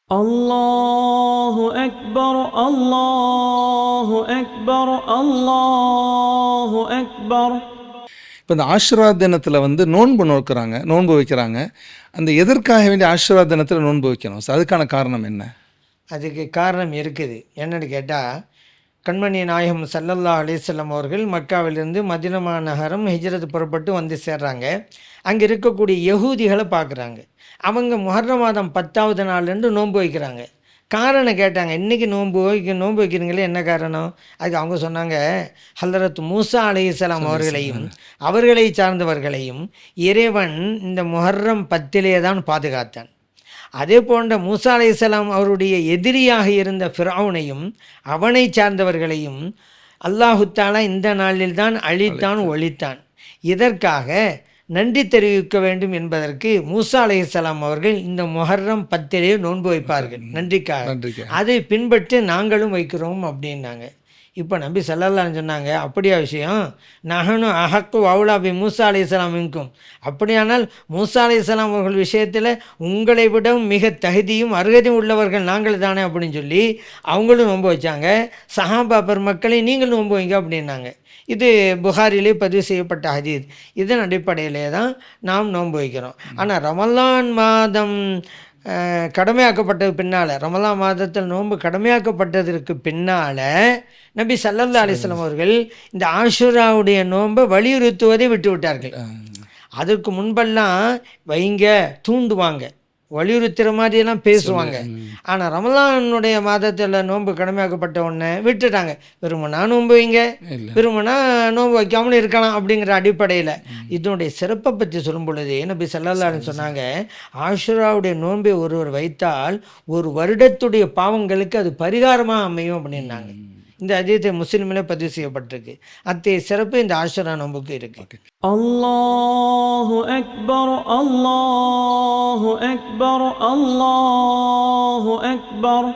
الله أكبر الله أكبر الله أكبر. இப்போ இந்த ஆஷுரா தினத்தில் நோன்பு வைக்கிறாங்க. அந்த எதற்காக வேண்டிய ஆஷுரா தினத்தில் நோன்பு வைக்கணும்? அதுக்கான காரணம் என்ன? அதுக்கு காரணம் இருக்குது. என்னென்னு கேட்டால், கண்மணி நாயகம் ஸல்லல்லாஹு அலைஹி வஸல்லம் அவர்கள் மக்காவிலிருந்து மதீனா நகரம் ஹிஜ்ரத் புறப்பட்டு வந்து சேர்றாங்க. அங்கே இருக்கக்கூடிய யகூதிகளை பார்க்குறாங்க. அவங்க முஹர்ரம் மாதம் 10வது நாள்லேருந்து நோன்பு வைக்கிறாங்க. காரணம் கேட்டாங்க, இன்றைக்கி நோன்பு வைக்கிறீங்களே, என்ன காரணம்? அதுக்கு அவங்க சொன்னாங்க, ஹல்ரத் மூசா அலைஹிஸ்ஸலாம் அவர்களையும் அவர்களை சார்ந்தவர்களையும் இறைவன் இந்த முஹர்ரம் 10 தான் பாதுகாத்தான். அதே போன்ற மூசா அலைஹிஸ்ஸலாம் அவருடைய எதிரியாக இருந்த ஃபிரௌனையும் அவனை சார்ந்தவர்களையும் அல்லாஹு தஆலா இந்த நாளில் தான் அழித்தான், ஒழித்தான். இதற்காக நன்றி தெரிவிக்க வேண்டும் என்பதற்கு மூசா அலைஹிஸ்ஸலாம் அவர்கள் இந்த முஹர்ரம் 10 நோன்பு வைப்பார்கள், நன்றிக்காக. அதை பின்பற்றி நாங்களும் வைக்கிறோம் அப்படின்னாங்க. இப்போ நபி ஸல்லல்லாஹு அலைஹி சொன்னாங்க, அப்படியா விஷயம்? நஹனு அஹக்கு வௌலா பி மூசா அலைஹிஸ்ஸலாம் மின்கும். அப்படியானால் மூசா அலைஹிஸ்ஸலாம் அவர்கள் விஷயத்தில் உங்களை விட மிக தகுதியும் அருகதையும் உள்ளவர்கள் நாங்கள் தானே அப்படின்னு சொல்லி அவங்களும் நோன்பு வச்சாங்க. சஹாபா பெருமக்களை நீங்கள் நோன்பு வைங்க அப்படின்னாங்க. இது புகாரிலே பதிவு செய்யப்பட்ட ஹதீஸ். இதன் அடிப்படையிலே தான் நாம் நோன்பு வைக்கிறோம். ஆனால் ரமலான் மாதம் கடமையாக்கப்பட்டது பின்னால், ரமலான் மாதத்தில் நோன்பு கடமையாக்கப்பட்டதற்கு பின்னால் நபி ஸல்லல்லாஹு அலைஹி வஸல்லம் அவர்கள் இந்த ஆஷுராவுடைய நோன்பை வலியுறுத்துவதை விட்டு விட்டார்கள். அதற்கு முன்பெல்லாம் வைங்க தூண்டுவாங்க, வலியுறுத்துகிற மாதிரியெல்லாம் பேசுவாங்க. ஆனால் ரமலானுடைய மாதத்தில் நோன்பு கடமையாக்கப்பட்ட உடனே விட்டுட்டாங்க. விரும்பினா நோன்பு வைங்க, விரும்பினா நோன்பு வைக்காமலும் இருக்கலாம் அப்படிங்கிற அடிப்படையில். இதனுடைய சிறப்பை பற்றி சொல்லும் பொழுது நபி ஸல்லல்லாஹு அலைஹி சொல்கிறாங்க, ஆஷுராவுடைய நோன்பை ஒருவர் வைத்தால் ஒரு வருடத்துடைய பாவங்களுக்கு அது பரிகாரமாக அமையும் அப்படின்னாங்க. இந்த ஹதீஸ் முஸ்லிமிலே பதிவு செய்யப்பட்டிருக்கு. அத்தகைய சிறப்பு இந்த ஆஷுரா நோன்புக்கு இருக்கு. அல்லாஹு அக்பர் அல்லாஹு அக்பர் அல்லாஹு அக்பர்.